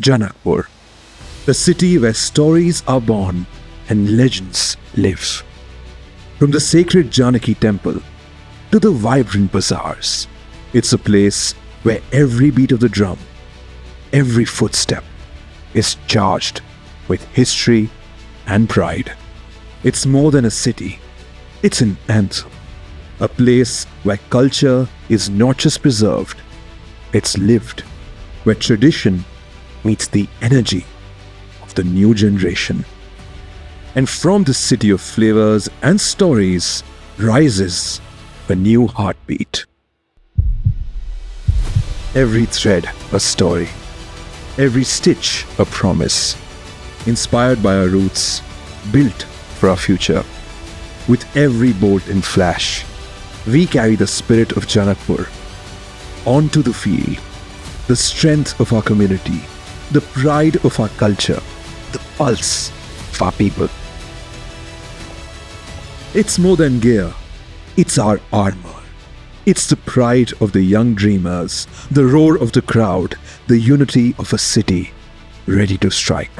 Janakpur, the city where stories are born and legends live. From the sacred Janaki temple to the vibrant bazaars, it's a place where every beat of the drum, every footstep is charged with history and pride. It's more than a city, it's an anthem, a place where culture is not just preserved, it's lived, where tradition meets the energy of the new generation. And from the city of flavors and stories rises a new heartbeat. Every thread a story, every stitch a promise, inspired by our roots, built for our future. With every bolt and flash, we carry the spirit of Janakpur onto the field, the strength of our community, the pride of our culture, the pulse of our people. It's more than gear, it's our armor. It's the pride of the young dreamers, the roar of the crowd, the unity of a city ready to strike.